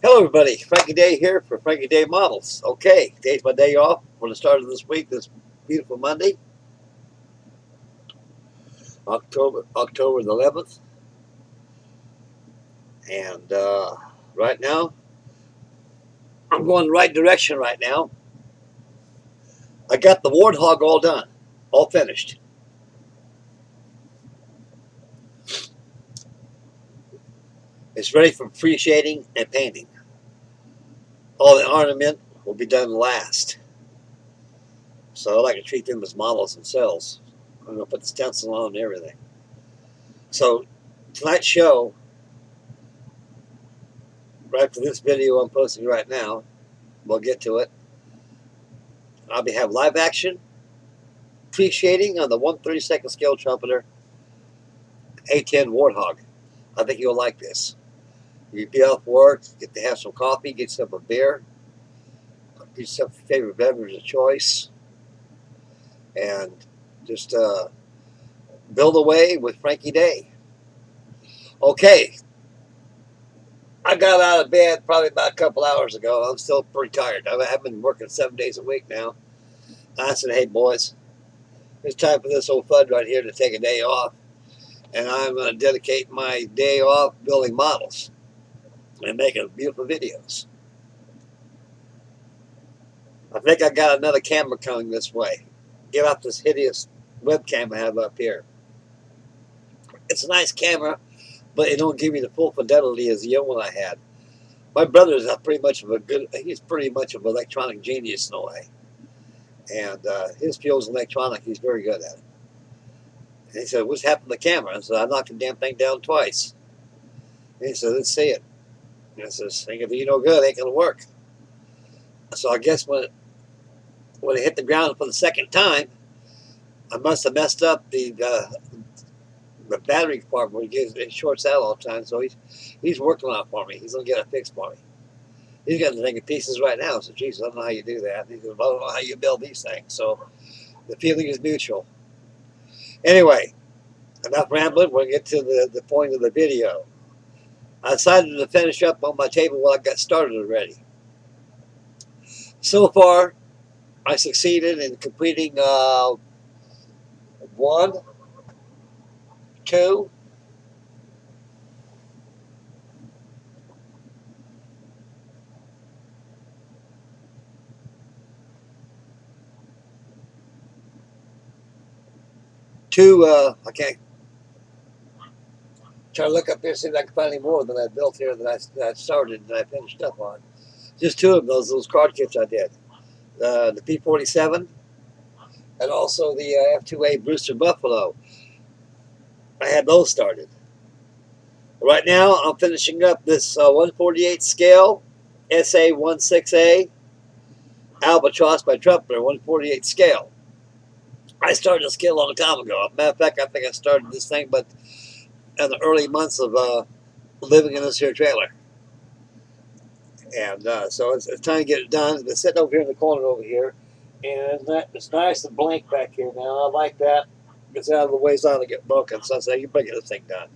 Hello everybody, Frankie Day here for Frankie Day Models. Okay, today's my day off for the start of this week, this beautiful Monday, October the 11th. And right now, I'm going the right direction right now. I got the Warthog all done, all finished. It's ready for pre-shading and painting. All the ornament will be done last. So I like to treat them as models themselves. I'm going to put the stencil on and everything. So tonight's show, right for this video I'm posting right now, we'll get to it. I'll be have live action pre-shading on the 1/32 scale trumpeter A10 Warthog. I think you'll like this. You'd be off work, get to have some coffee, get yourself a beer, get yourself a favorite beverage of choice, and just build away with Frankie Day. Okay, I got out of bed probably about a couple hours ago. I'm still pretty tired. I've been working 7 days a week now. I said, hey boys, it's time for this old fud right here to take a day off. And I'm going to dedicate my day off building models and making beautiful videos. I think I got another camera coming this way. Get off this hideous webcam I have up here. It's a nice camera, but it don't give me the full fidelity as the old one I had. My brother is he's pretty much of an electronic genius in a way. And his field's electronic, he's very good at it. And he said, what's happened to the camera? I said, I knocked the damn thing down twice. And he said, let's see it. And I said, if you no good, it ain't going to work. So I guess when it hit the ground for the second time, I must have messed up the battery compartment. It shorts out all the time, so he's working on it for me. He's gonna get it fixed for me. He's got the thing in pieces right now. So, Jesus, I don't know how you do that. He goes, I don't know how you build these things. So the feeling is mutual. Anyway, enough rambling. We'll get to the point of the video. I decided to finish up on my table while I got started already. So far, I succeeded in completing 1, 2, 2. I can't try to look up here, see if I can find any more than I built here that I started and I finished up on. Just 2 of those card kits I did. The P-47 and also the F-2A Brewster Buffalo. I had those started. Right now, I'm finishing up this 1/48 scale SA-16A Albatross by Trumpeter, 1/48 scale. I started this kit a long time ago. Matter of fact, I think I started this thing, but in the early months of living in this here trailer. And so it's time to get it done. It's sitting over here in the corner over here. And it's nice and blank back here now. I like that. It's out of the way so I don't get broken. So I say, you better get this thing done.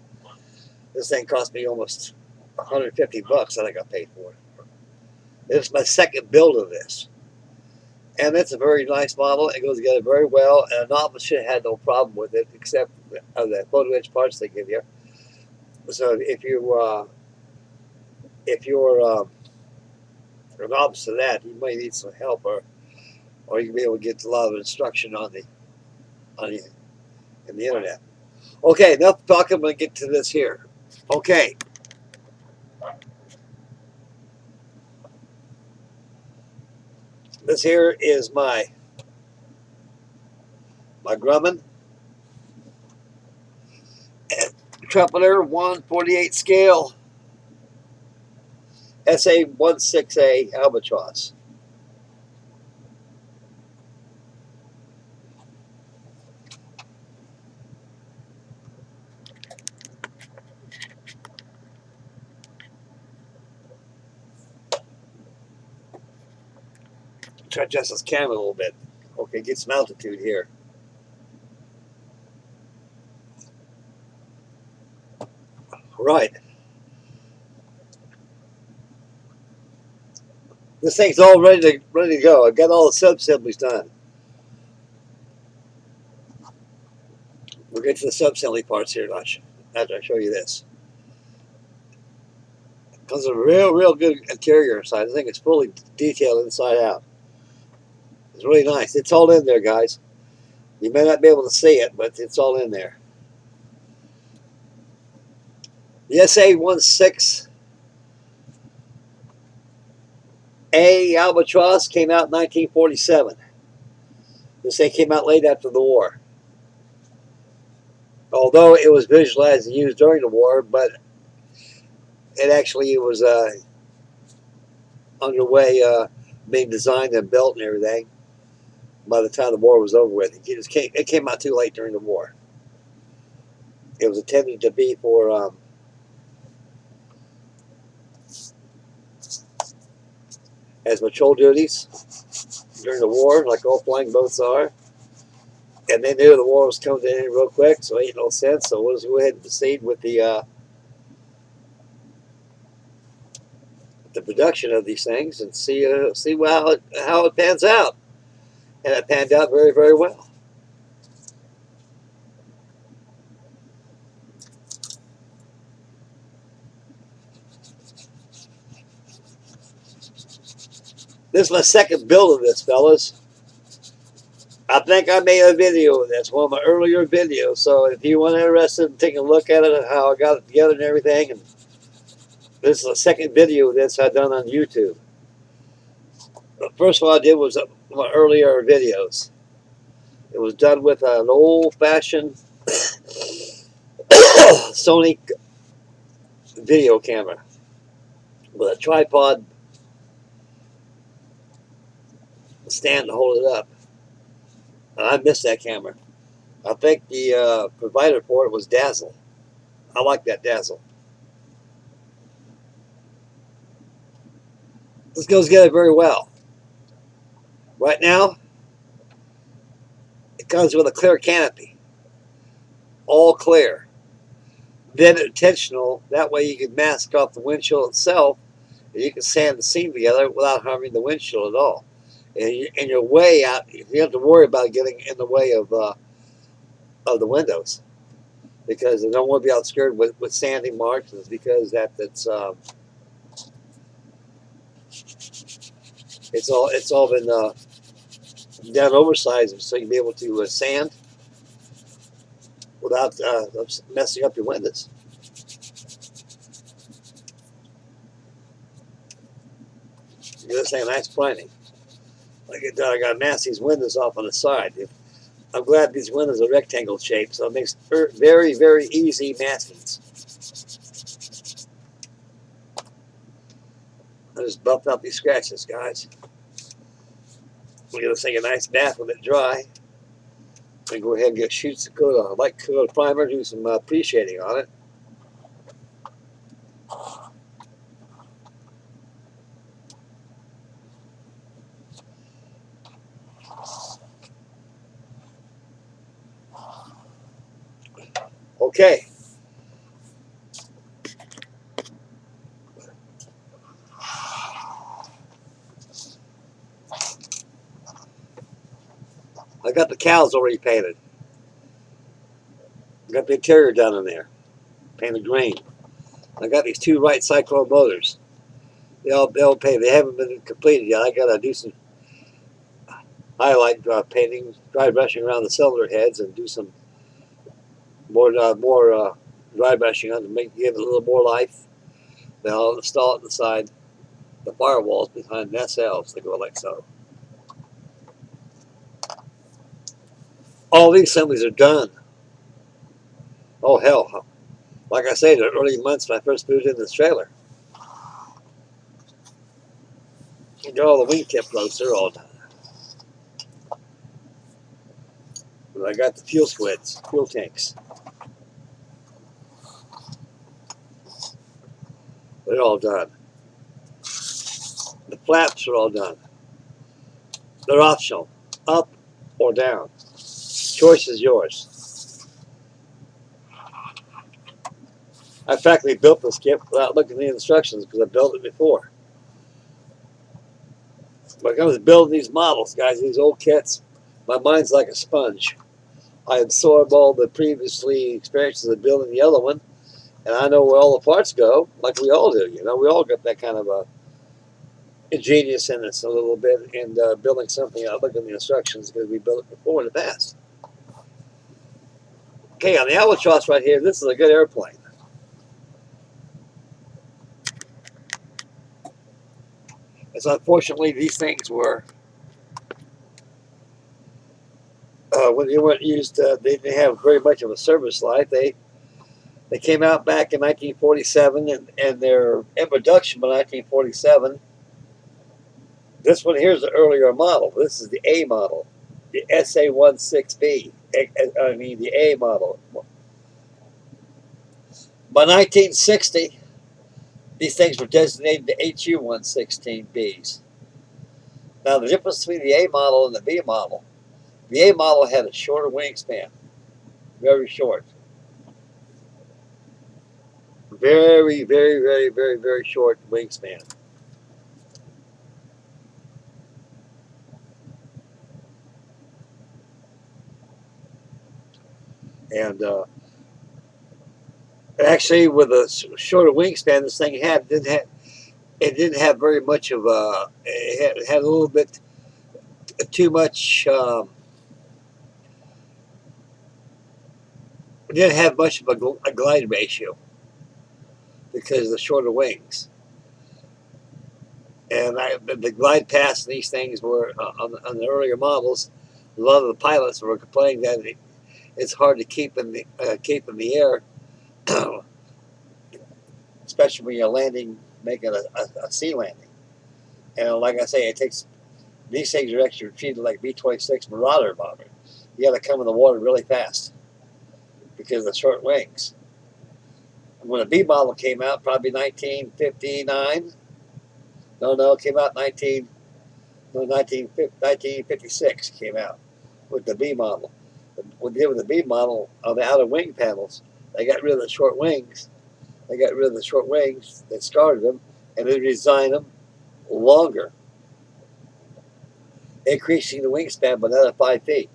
This thing cost me almost $150, I think I paid for it. It's my second build of this. And it's a very nice model. It goes together very well. And a novice should have had no problem with it, except the photo edge parts they give you. So if you're an novice to that, you might need some help, or you can be able to get a lot of instruction in the internet. Okay, enough talking. I'm going to get to this here. Okay. This here is my Grumman Trumpeter 1/48 scale SA-16A Albatross. Try to adjust this camera a little bit. Okay, get some altitude here. Right. This thing's all ready to go. I've got all the sub-assemblies done. We'll get to the sub-assembly parts here after I show you this. It comes with a real good interior inside. I think it's fully detailed inside out. It's really nice. It's all in there, guys. You may not be able to see it, but it's all in there. The SA-16A Albatross came out in 1947. This thing came out late after the war. Although it was visualized and used during the war, but it actually was underway being designed and built and everything by the time the war was over with. It came out too late during the war. It was intended to be for as patrol duties during the war, like all flying boats are. And they knew the war was coming to an end real quick, so it ain't no sense. So we'll just go ahead and proceed with the production of these things and see how it pans out. And it panned out very well. This is my second build of this, fellas. I think I made a video of this, one of my earlier videos. So if you want interested in taking a look at it, how I got it together and everything, and this is the second video of this I've done on YouTube. The first one I did was my earlier videos. It was done with an old-fashioned Sony video camera with a tripod stand to hold it up. And I missed that camera. I think the provider for it was Dazzle. I like that Dazzle. This goes together very well. Right now, it comes with a clear canopy. All clear. Then intentional. That way you can mask off the windshield itself, and you can sand the seam together without harming the windshield at all. And your way out, you don't have to worry about getting in the way of the windows, because they don't want to be obscured with sanding marks, because it's all been done oversized, so you can be able to sand without messing up your windows. Give this thing a nice priming. I get done, I got to mask these windows off on the side. I'm glad these windows are rectangle shaped, so it makes very easy maskings. I just buffed out these scratches, guys. We're going to take a nice bath with it dry. And go ahead and get shoots of light coat primer, do some pre-shading on it. Okay. I got the cows already painted. I got the interior done in there, painted green. I got these two right cyclone motors. They'll paint. They haven't been completed yet. I got to do some highlight painting, dry brushing around the cylinder heads, and do some more dry brushing on to give it a little more life. Then I'll install it inside the firewalls behind nacelles. They go like so. All these assemblies are done. Oh hell! Like I say, the early months when I first moved in this trailer. You got all the wingtip floats, they're all done. But I got the fuel squids, fuel tanks. They're all done. The flaps are all done. They're optional, up or down. Choice is yours. I practically built this kit without looking at the instructions because I built it before. when it comes to building these models, guys, these old kits, my mind's like a sponge. I absorb all the previously experiences of building the other one, and I know where all the parts go, like we all do. You know, we all got that kind of a ingenious in us a little bit in building something out. Look at the instructions because we built it before in the past. Okay, on the Albatross right here, this is a good airplane. It's unfortunately these things were when they weren't used, they didn't have very much of a service life. They came out back in 1947, and they're in production by 1947. This one here is the earlier model. This is the A model, the SA-16B. I mean the A model. By 1960, these things were designated the HU-116Bs. Now the difference between the A model and the B model, the A model had a shorter wingspan, very short. Very, very, very, very, very short wingspan. And actually, with a shorter wingspan, this thing didn't have very much of a. It had a little bit too much. It didn't have much of a glide ratio because of the shorter wings. And the glide paths in these things were on the earlier models. A lot of the pilots were complaining that it's hard to keep in the air, especially when you're landing, making a sea landing. And like I say, these things are actually treated like B-26 Marauder bomber. You got to come in the water really fast because of the short wings. And when the B model came out, probably 1959. No, it came out 1956 came out with the B model. What they did with the B model on the outer wing panels, they got rid of the short wings. They got rid of the short wings that started them, and they designed them longer, increasing the wingspan by another 5 feet.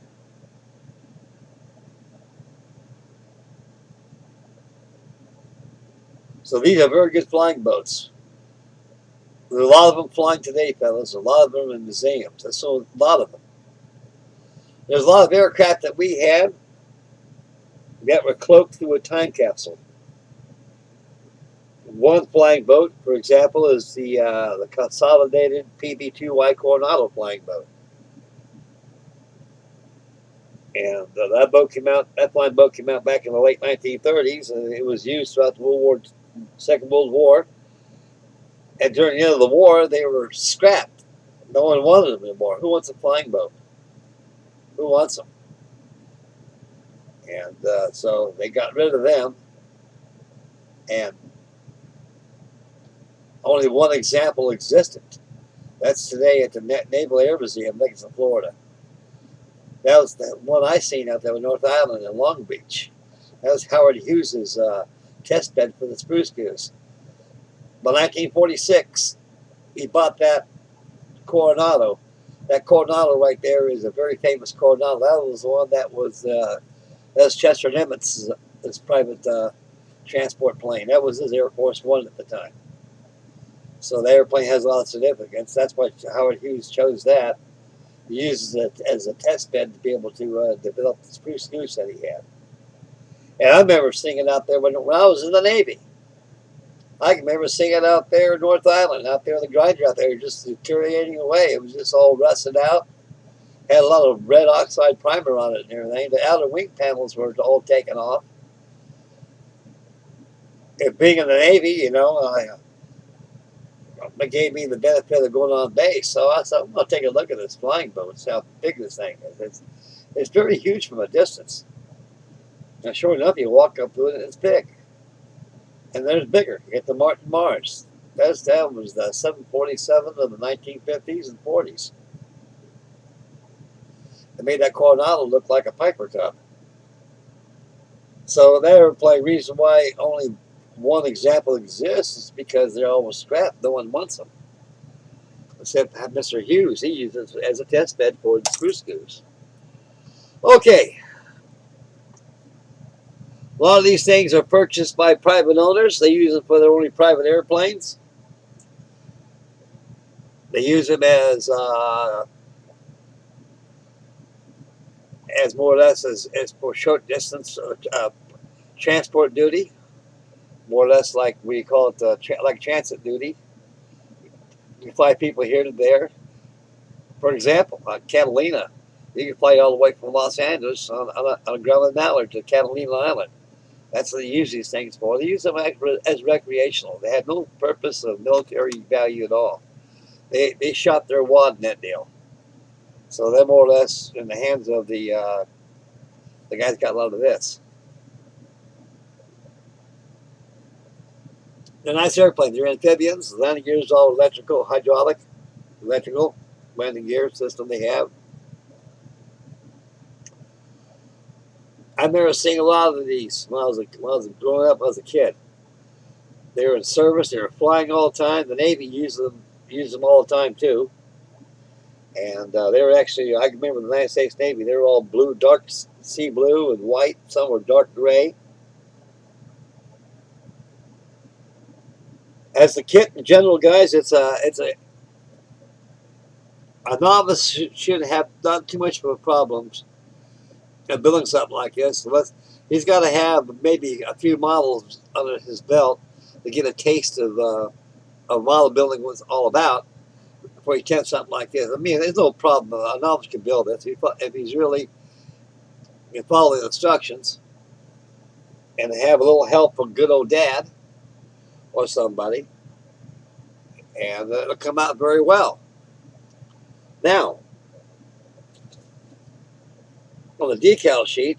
So these are very good flying boats. There's a lot of them flying today, fellas. A lot of them in museums. There's a lot of them. There's a lot of aircraft that we had that were cloaked through a time capsule. One flying boat, for example, is the consolidated PB-2Y Coronado flying boat. And that flying boat came out back in the late 1930s, and it was used throughout the Second World War. And during the end of the war, they were scrapped. No one wanted them anymore. Who wants a flying boat? Who wants them? And so they got rid of them. And only one example existed. That's today at the Naval Air Museum, Dickinson, Florida. That was the one I seen out there in North Island in Long Beach. That was Howard Hughes's test bed for the Spruce Goose. By 1946, he bought that Coronado. That Coronado right there is a very famous Coronado. That was the one that was Chester Nimitz' his private transport plane. That was his Air Force One at the time. So the airplane has a lot of significance. That's why Howard Hughes chose that. He uses it as a test bed to be able to develop the Spruce Goose that he had. And I remember seeing it out there when I was in the Navy. I can remember seeing it out there in North Island, out there in the grinder out there, just deteriorating away. It was just all rusted out. Had a lot of red oxide primer on it and everything. The outer wing panels were all taken off. And being in the Navy, you know, it gave me the benefit of going on base. So I thought, I'm going to take a look at this flying boat and see how big this thing is. It's very huge from a distance. And sure enough, you walk up to it and it's big. And there's bigger. You get the Martin Mars. That was the 747 of the 1950s and 40s. It made that Coronado look like a Piper Cub. So that airplane, reason why only one example exists is because they're almost scrapped. No one wants them. Except Mr. Hughes, he uses it as a test bed for the screw screws. Okay. A lot of these things are purchased by private owners. They use them for their only private airplanes. They use them as more or less as for short distance transport duty. More or less like we call it like transit duty. You fly people here to there. For example, Catalina, you can fly all the way from Los Angeles on a Gremlin Mallard to Catalina Island. That's what they use these things for. They use them as recreational. They have no purpose of military value at all. They shot their wad in that deal. So they're more or less in the hands of the guys that got a lot of this. They're nice airplanes. They're amphibians. The landing gear is all electrical, hydraulic, electrical landing gear system they have. I remember seeing a lot of these when I was growing up as a kid. They were in service. They were flying all the time. The Navy used them all the time too. And they were actually, I remember the United States Navy, they were all blue, dark sea blue and white. Some were dark gray. As the kit in general, guys, it's a novice shouldn't have not too much of a problem in building something like this. He's got to have maybe a few models under his belt to get a taste of model building, what it's all about, before he attempts something like this. I mean, there's no problem. A novice can build this if he's really can follow the instructions and have a little help from good old dad or somebody, and it'll come out very well. Now, on the decal sheet,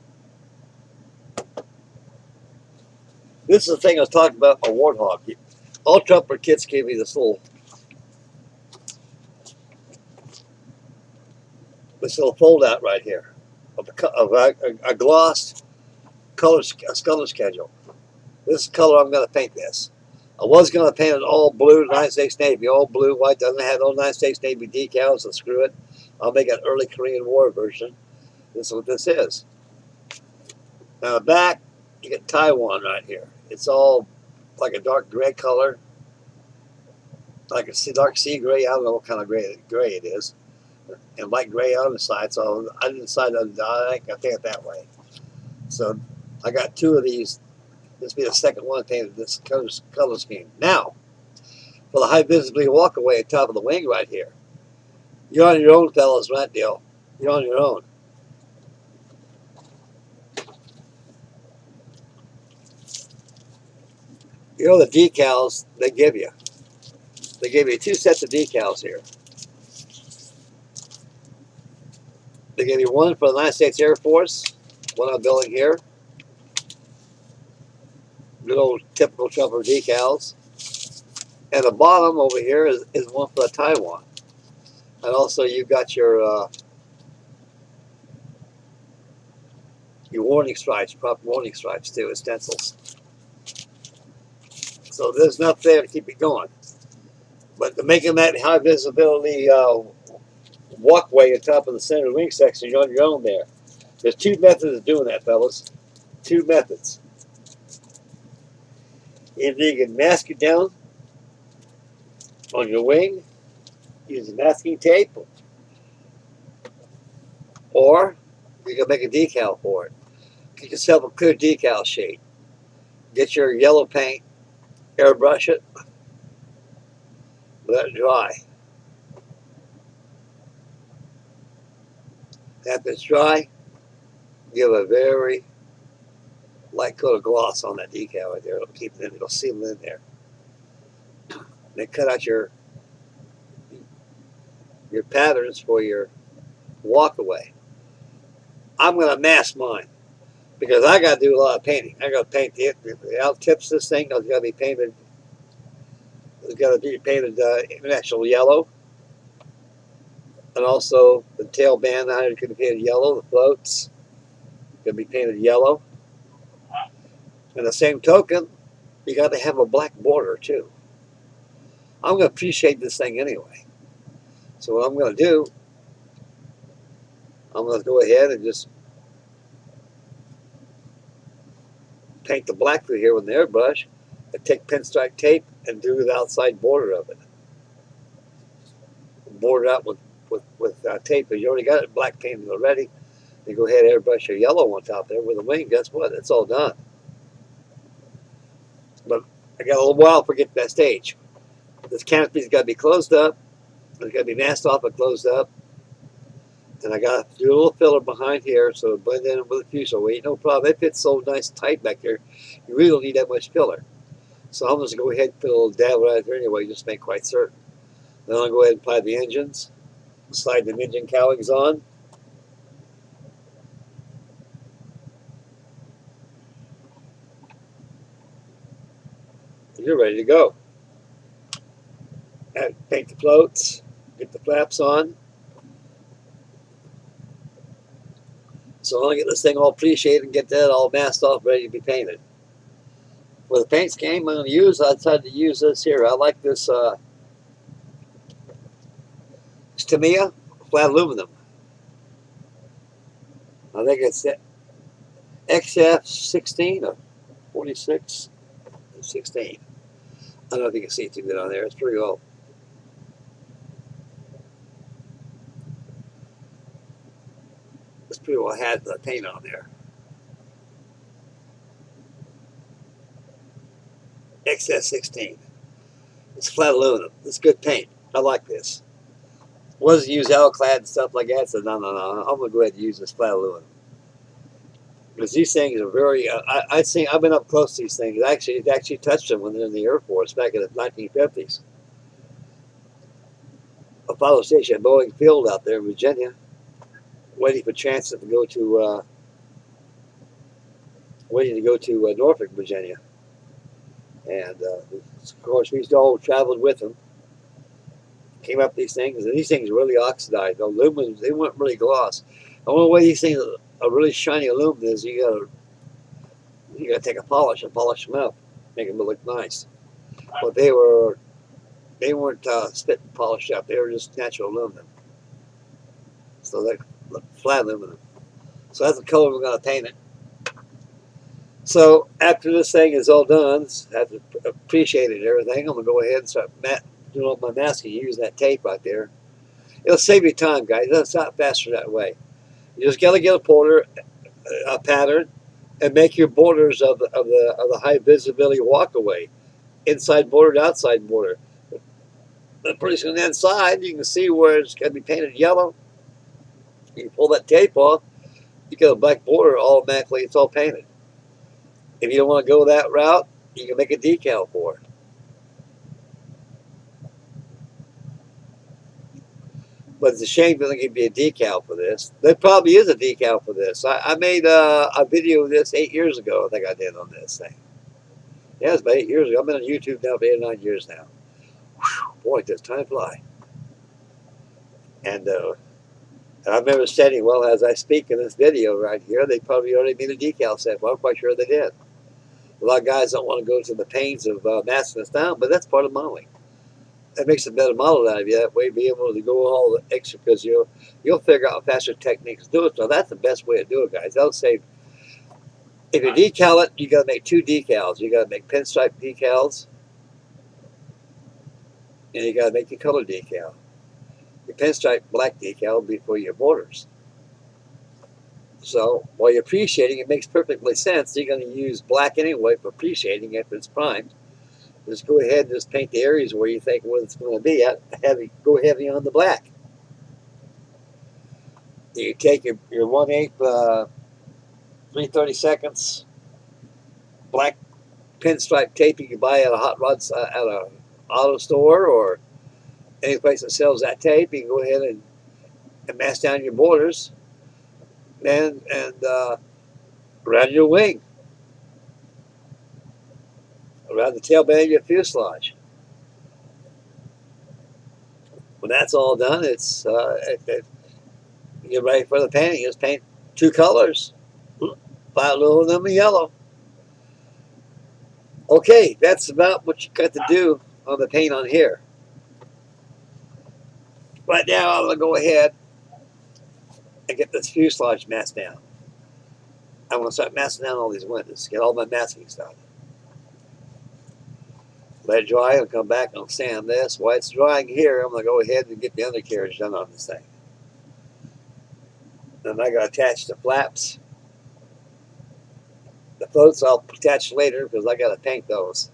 this is the thing I was talking about, a Warthog. All Trumpeter kits give me this little fold out right here of a glossed color schedule. This is the color I'm going to paint this. I was going to paint it all blue, United States Navy, all blue, white. Doesn't have no United States Navy decals, so screw it. I'll make an early Korean War version. This is what this is. Now back, you get Taiwan right here. It's all like a dark gray color, like a dark sea gray. I don't know what kind of gray it is, and light gray on the side. So I didn't decide I think it that way. So I got two of these. This will be the second one painted this color scheme. Now, for the high visibility walkaway at top of the wing right here. You're on your own, fellas, right, deal? You're on your own. You know the decals they give you. They give you two sets of decals here. They give you one for the United States Air Force, one I'm building here. Good old typical Trumpeter decals. And the bottom over here is one for the Taiwan. And also you've got your warning stripes, proper warning stripes too, as stencils. So there's enough there to keep it going. But to making that high visibility walkway at top of the center wing section, you're on your own there. There's two methods of doing that, fellas. Two methods. Either you can mask it down on your wing using masking tape, or you can make a decal for it. Get yourself a clear decal sheet. Get your yellow paint, airbrush it, let it dry. After it's dry, give a very light coat of gloss on that decal right there. It'll keep it in, it'll seal it in there. Then cut out your patterns for your walkaway. I'm going to mask mine because I got to do a lot of painting. I got to paint the out tips. This thing has got to be painted. It's got to be painted actual yellow, and also the tail band on it could be painted yellow. The floats could be painted yellow. And the same token, you got to have a black border too. I'm going to appreciate this thing anyway. So what I'm going to do, I'm going to go ahead and just paint the black through here with an airbrush and take pinstripe tape and do the outside border of it. Border it out with tape, because you already got it black painted already. You go ahead and airbrush your yellow on top there with the wing. Guess what? It's all done. But I got a little while for getting to that stage. This canopy's got to be closed up. It's got to be masked off and closed up. And I got to do a little filler behind here so it blend in with the fuselage. No problem. It fits so nice tight back there. You really don't need that much filler. So I'm just going to go ahead and put a little dab right there anyway, just to make quite certain. Then I'll go ahead and apply the engines. Slide the engine cowlings on. You're ready to go. And paint the floats. Get the flaps on. So I'll get this thing all pre-shaded and get that all masked off, ready to be painted. For the paint scheme I'm going to use, I decided to use this here. I like this Tamiya flat aluminum. I think it's XF-16 or 46, 16. I don't know if you can see it too good on there. It's pretty old. It's pretty well had the paint on there. XF-16. It's flat aluminum. It's good paint. I like this. Wasn't use Alclad and stuff like that, so no. I'm gonna go ahead and use this flat aluminum. Because these things are very, I've been up close to these things. It actually touched them when they're in the Air Force back in the 1950s. Apollo Station at Boeing Field out there in Virginia, waiting for chances to go to, Norfolk, Virginia. And of course, we all traveled with them. Came up these things, and these things are really oxidized. Aluminum, they weren't really gloss. The only way these things are really shiny aluminum is you gotta take a polish and polish them up, make them look nice. But they weren't spit and polished up. They were just natural aluminum. So they're flat aluminum. So that's the color we're gonna paint it. So after this thing is all done, after appreciated everything, I'm gonna go ahead and start doing all my masking using that tape right there. It'll save you time, guys. It's not faster that way. You just gotta get a pattern, and make your borders of the high visibility walkaway, inside border to outside border. But pretty soon inside, you can see where it's gonna be painted yellow. You pull that tape off, you get a black border automatically. It's all painted. If you don't want to go that route, you can make a decal for it. But it's a shame they don't give you a decal for this. There probably is a decal for this. I made a video of this 8 years ago. I think I did on this thing. Yeah, it's about 8 years ago. I've been on YouTube now for 8 or 9 years now. Whew, boy, does time fly. And I remember saying, well, as I speak in this video right here, they probably already made a decal set. Well, I'm quite sure they did. A lot of guys don't want to go to the pains of masking this down, but that's part of modeling. That makes a better model out of you. That way, be able to go all the extra, because you'll figure out faster techniques to do it. So that's the best way to do it, guys. That'll save. If you decal it, you got to make 2 decals. You got to make pinstripe decals, and you got to make your color decal. Your pinstripe black decal will be for your borders. So while you're pre-shading, it makes perfectly sense. You're going to use black anyway for pre-shading after it's primed. Just go ahead and just paint the areas where you think it's going to be at. Go heavy on the black. You take your 1/8 3/32 black pinstripe tape you can buy at a hot rod at a auto store or any place that sells that tape. You can go ahead and mask down your borders and around your wing, around the tail band of your fuselage. When that's all done, it's you're ready for the painting. Just paint 2 colors, flat aluminum and yellow. Okay, that's about what you got to do on the paint on here. Right now, I'm going to go ahead and get this fuselage masked down. I'm going to start masking down all these windows, get all my masking done. Let it dry, I'll come back and I'll sand this. While it's drying here, I'm going to go ahead and get the undercarriage done on this thing. Then I got to attach the flaps. The floats I'll attach later because I got to paint those.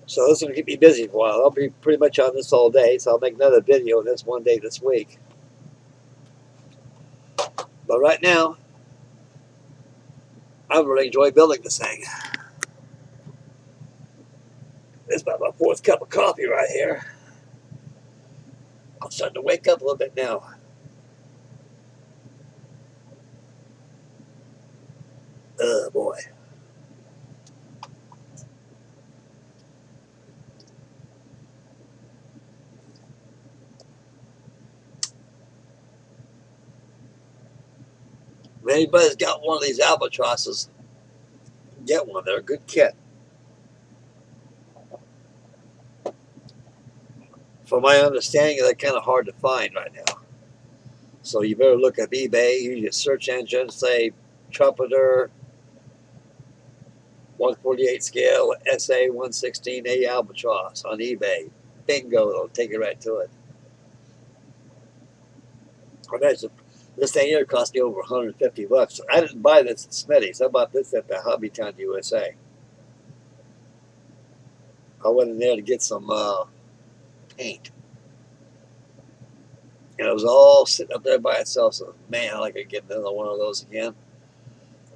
So this is going to keep me busy for a while. I'll be pretty much on this all day, so I'll make another video on this one day this week. But right now, I really enjoy building this thing. This is about my 4th cup of coffee right here. I'm starting to wake up a little bit now. Oh boy. If anybody's got one of these albatrosses, get one. They're a good kit. From my understanding, they're kind of hard to find right now. So you better look at eBay, use your search engine, say Trumpeter 148 scale SA-16A Albatross on eBay. Bingo, it'll take you right to it. I imagine this thing here cost me over 150 bucks. I didn't buy this at Smitty's. I bought this at the Hobby Town USA. I went in there to get some paint. And it was all sitting up there by itself. So, man, I could get another one of those again.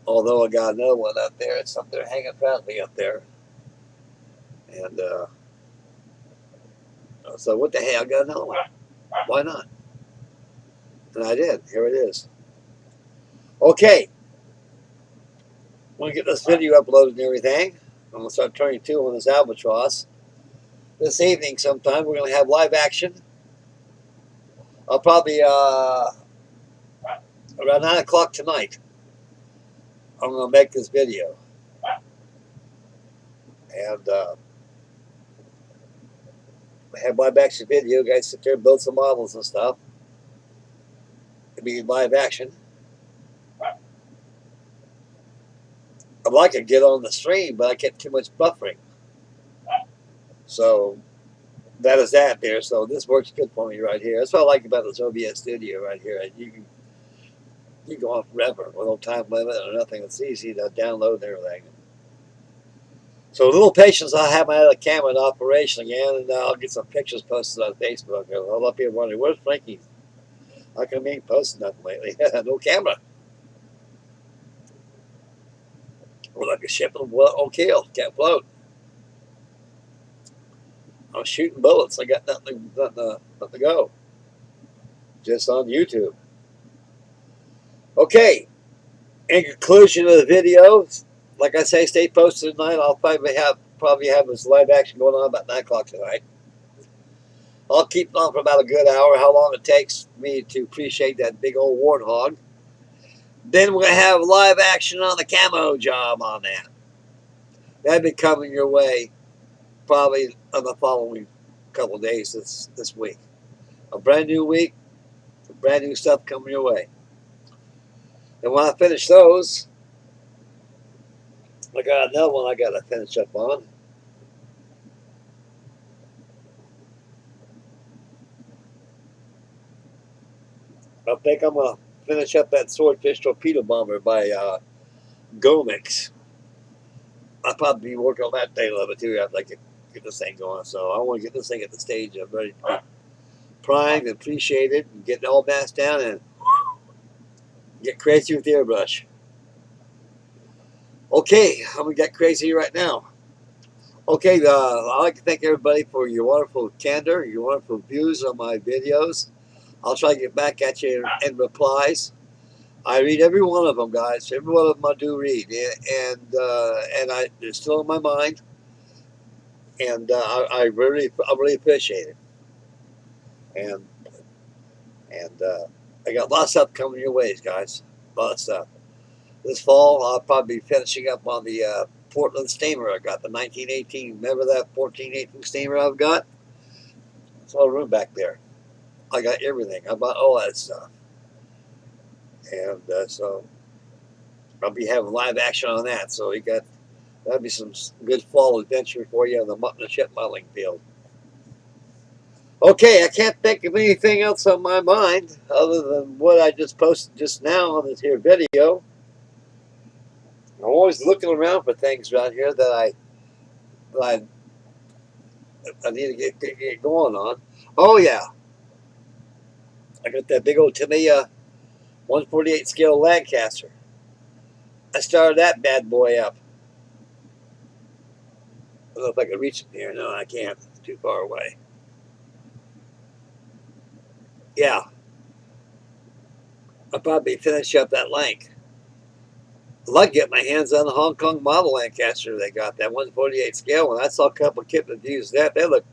Although I got another one up there. It's up there hanging proudly up there. And so what the hell? I got another one. Why not? And I did. Here it is. Okay. I'm going to get this video uploaded and everything. I'm going to start turning 2 on this albatross. This evening sometime we're going to have live action. I'll probably, around 9 o'clock tonight, I'm going to make this video. And have live action video. Guys sit there and build some models and stuff. It'll be live action. I'd like to get on the stream, but I get too much buffering. So that is that there. So this works good for me right here. That's what I like about this OBS studio right here. You can go on forever with no time limit or nothing. It's easy to download and everything. So a little patience, I'll have my other camera in operation again, and I'll get some pictures posted on Facebook. A lot of people wondering, where's Frankie? How come he ain't posting nothing lately? No camera. We're like a ship on keel, can't float. I'm shooting bullets. I got nothing to go. Just on YouTube. Okay. In conclusion of the video, like I say, stay posted tonight. I'll probably have this live action going on about 9 o'clock tonight. I'll keep it on for about a good hour, how long it takes me to appreciate that big old warthog. Then we're going to have live action on the camo job on that. That'll be coming your way probably on the following couple of days this week. A brand new week, brand new stuff coming your way. And when I finish those, I got another one I got to finish up on. I think I'm going to finish up that Swordfish torpedo bomber by Gomix. I'll probably be working on that day a little bit too after I get this thing going. So I want to get this thing at the stage I'm ready to be primed and appreciated and get it all masked down and get crazy with the airbrush. Okay, I'm going to get crazy right now. Okay, I'd like to thank everybody for your wonderful candor, your wonderful views on my videos. I'll try to get back at you in replies. I read every one of them, guys. Every one of them I do read, and it's still in my mind, and I really appreciate it. And I got lots of stuff coming your ways, guys. A lot of stuff. This fall, I'll probably be finishing up on the Portland steamer. I got the 1918. Remember that 1418 steamer I've got? It's all room back there. I got everything. I bought all that stuff. And so I'll be having live action on that. So that'll be some good fall adventure for you on the mutton and ship modeling field. Okay, I can't think of anything else on my mind other than what I just posted just now on this here video. I'm always looking around for things around here that I need to get going on. Oh yeah, I got that big old Tamiya 148 scale Lancaster. I started that bad boy up. I don't know if I can reach it here. No, I can't. It's too far away. Yeah, I'll probably finish up that length. I'd like to get my hands on the Hong Kong model Lancaster they got, that 148 scale one. I saw a couple of kit reviews of that. They look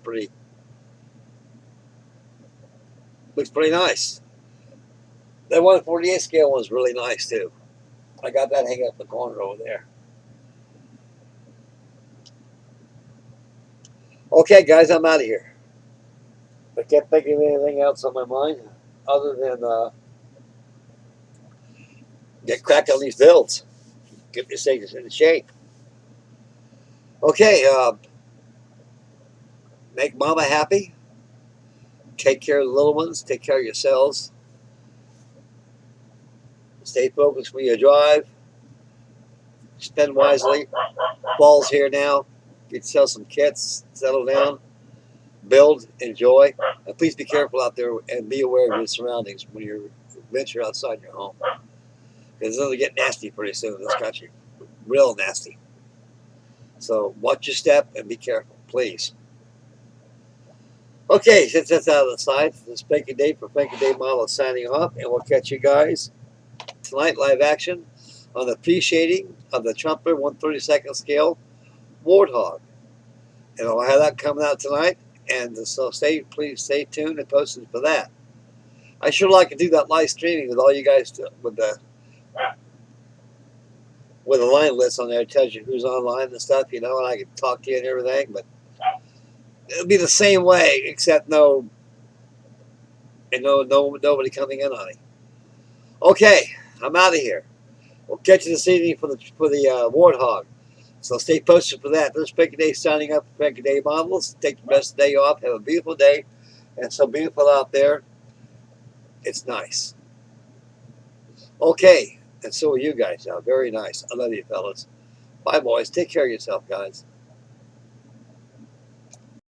looks pretty nice. That 148 scale one's really nice too. I got that hanging up in the corner over there. Okay, guys, I'm out of here. I can't think of anything else on my mind other than get cracking on these builds. Get these things in shape. Okay, make mama happy. Take care of the little ones. Take care of yourselves. Stay focused when you drive. Spend wisely. Fall's here now. Get yourself some kits. Settle down. Build. Enjoy. And please be careful out there and be aware of your surroundings when you venture outside your home. Because it'll get nasty pretty soon in this country. Real nasty. So watch your step and be careful, please. Okay, since that's out of the side, this is Frankie Day for Frankie Day Models signing off, and we'll catch you guys tonight live action on the pre-shading of the Trumpeter 132nd scale Warthog. And I'll have that coming out tonight, and so please stay tuned and posted for that. I sure like to do that live streaming with all you guys with the line list on there. It tells you who's online and stuff, you know, and I can talk to you and everything, but it'll be the same way, except nobody coming in on it. Okay, I'm out of here. We'll catch you this evening for the Warthog. So stay posted for that. This is Frankie Day signing up for Frankie Day Models. Take the rest of the day off. Have a beautiful day. And it's so beautiful out there. It's nice. Okay, and so are you guys now. Very nice. I love you, fellas. Bye, boys. Take care of yourself, guys.